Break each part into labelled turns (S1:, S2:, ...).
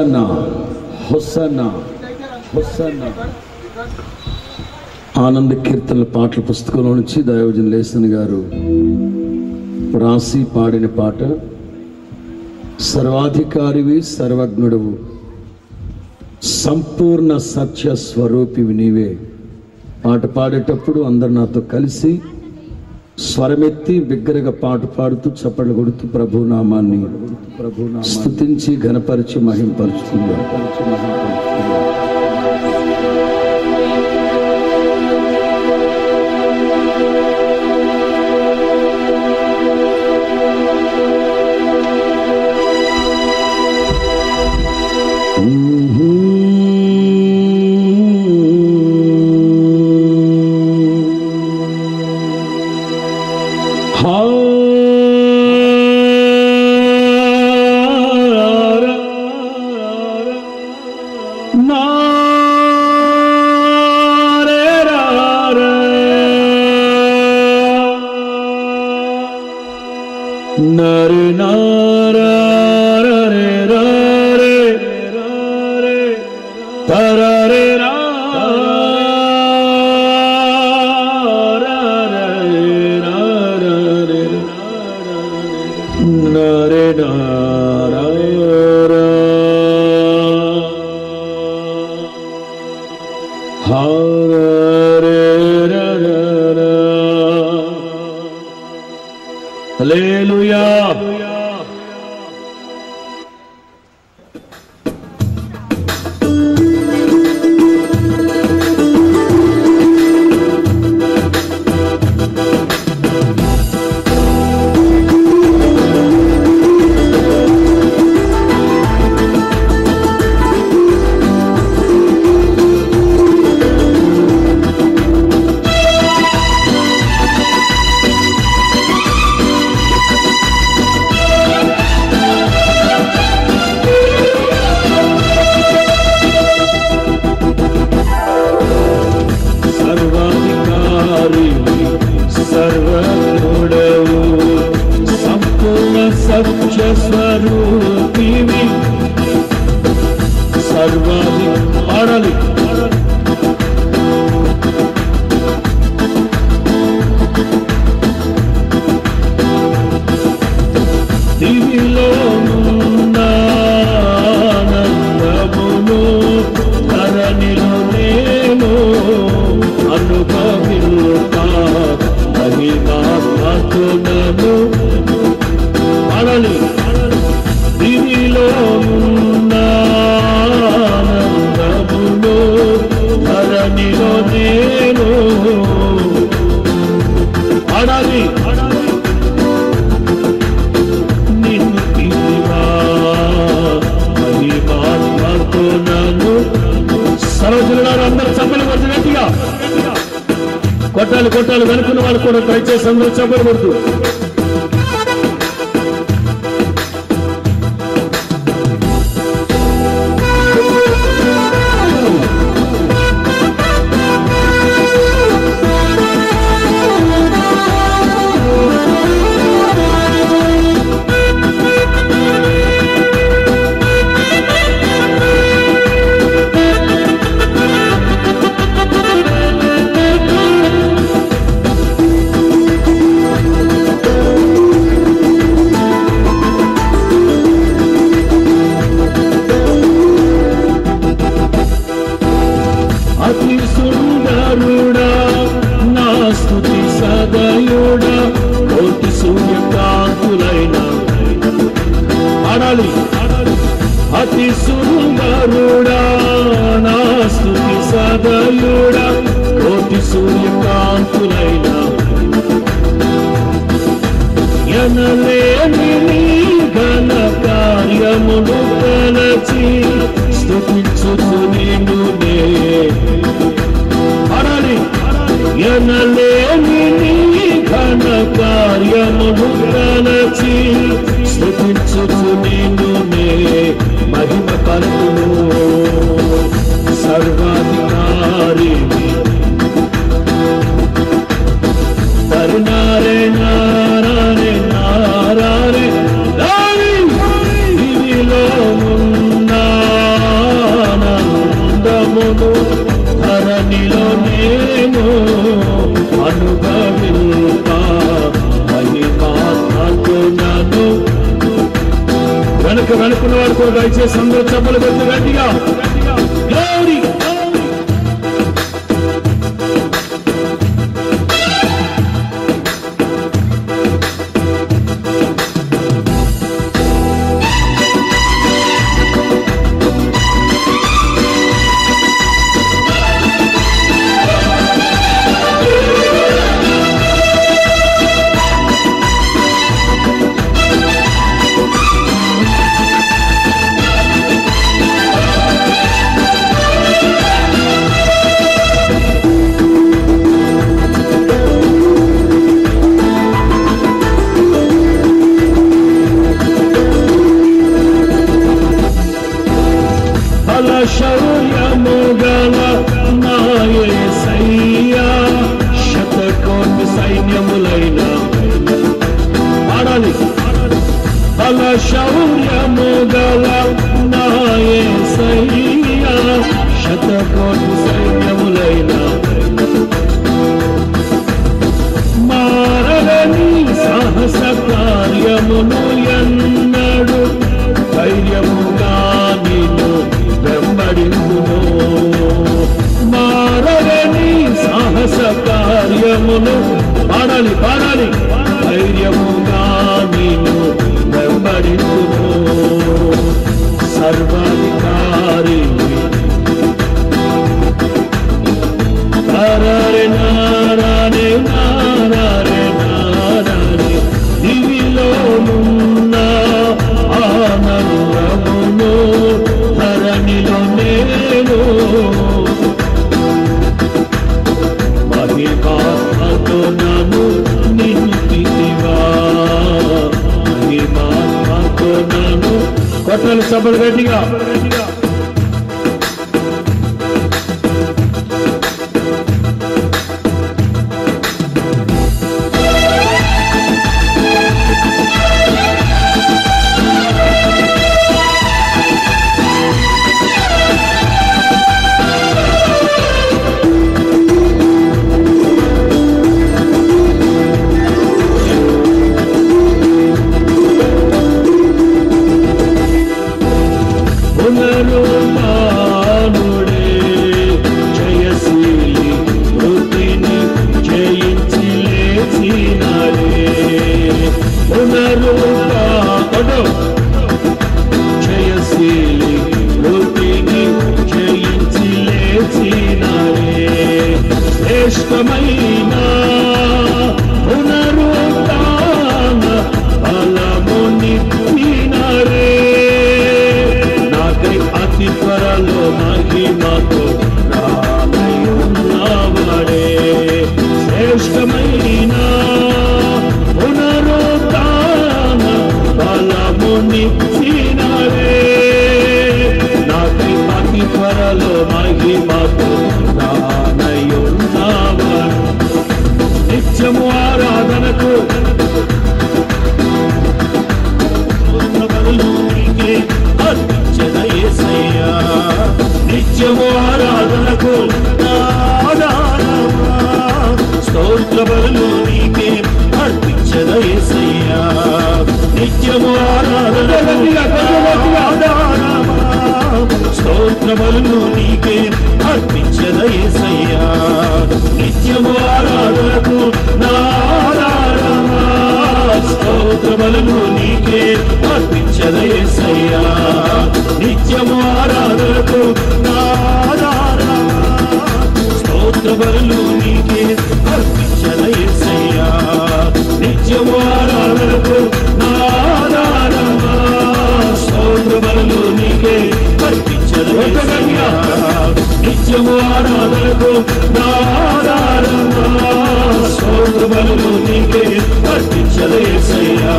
S1: Hosanna hosanna hosanna. ఆనంద కీర్తనల పాటల పుస్తకంలో నుంచి దైవజన్ లేసన్ గారు రాసి పాడిన పాట, సర్వాధికారివి సర్వజ్ఞుడవు సంపూర్ణ సత్య స్వరూపివి నీవే. పాట పాడేటప్పుడు అందరు నాతో కలిసి స్వరమెత్తి బిగ్గరగా పాట పాడుతూ చప్పట్లు కొడుతూ ప్రభునామాన్ని స్తుతించి ఘనపరిచి మహింపరుచుకుందాం. హల్లెలూయా. కొట్టాలి వెనుకున్న వాళ్ళు కూడా ట్రై చేసి అందరూ చప్పట్లు కొడుతూ అతి సుందరుడా నా స్తుతి సదయుడా కోటి సూర్యకాంతులైన ఎనలేని నీ ఘన కార్యములు తలచి స్తుతించుచు నిన్నునే ఎనలేని నీ ఘన కార్యములు తలచి స్తుతించుచు నిన్నునే మహిమ పలుకును. సర్వాధికారి తరుణారే నారారే నారారే దివిలో ఉన్నా ధరణిలో నేను అనుభవింపా మహిమాత్మను. వెనుకున్న వాడు కూడా దయచేసి అందరూ చప్పలు కొట్టి గట్టిగా గ్లోరీ. శౌర్యము గల నా యేసయ్యా శతకోటి సైన్యములైన పాడాలి. బల శౌర్యము గల నా యేసయ్యా శతకోటి సైన్యములైన మారని సాహస కార్యమును ఎన్నడు ధైర్యముగా నిన్ను వెంబడిందును. మారని సాహస కార్యమును పాడాలి ధైర్యముగా నిన్ను వెంబడిందును. సర్వాధికారి దివిలో ఉన్న ఆనందమును ధరణిలో నేను మహిమాత్మతో నన్ను నింపితివా మహిమాత్మతో నన్ను. కొట్టాలి సభలు గట్టిగా. శ్రేష్టమైన పునరుత్థాన బలము నింపినరే నాకై అతి త్వరలో మహిమతో రానున్నవాడే. శ్రేష్టమైన పునరుత్థాన బలము నింపినరే నాకై అతి త్వరలో మహిమతో నిత్యము ఆరాధనకు అర్పించద యేసయ్యా. నిత్యము ఆరాధనకు స్తోత్ర బలులు నీకే అర్పించద యేసయ్యా. నిత్యము ఆరాధనకు స్తోత్ర బలులు నీకే అర్పించద యేసయ్యా. నిత్యము ఆరాధనకు స్తోత్ర బలులు నీకే అర్పించద యేసయ్యా. నిత్యము ఆరాధనకు స్తోత్ర బలులు నీకే అర్పించద యేసయ్యా. నిత్యము ఆరాధనకు స్తోత్ర బలులు నీకే అర్పించద యేసయ్యా. నిత్యము ఆరాధనకు స్తోత్ర బలులు నీకే అర్పించద యేసయ్యా.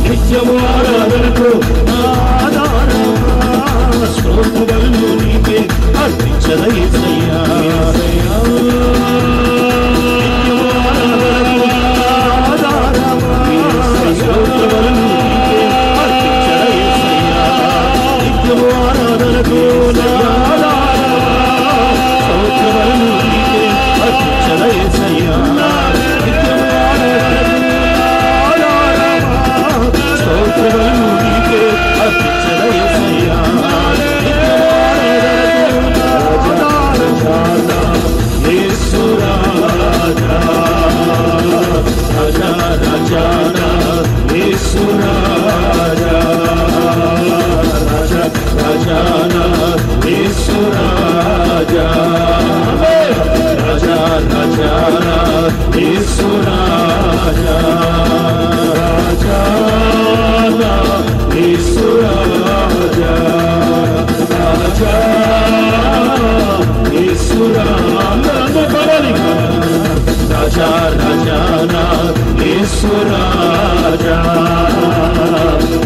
S1: నిత్యము ఆరాధనకు స్తోత్ర బలులు నీకే అర్పించద యేసయ్యా. స్తోత్ర బలులు నీకే అర్పించద యేసయ్యా. నిత్యము ఆరాధనకు
S2: రాజా రాజానా యేసు రాజా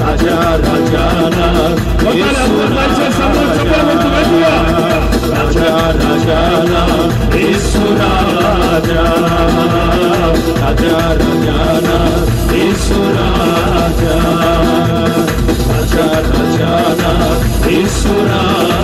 S2: రాజా రాజానా యేసు రాజా రాజానా యేసు రాజా రాజా రాజానా యేసు రాజా రాజా రాజానా యేసు రాజా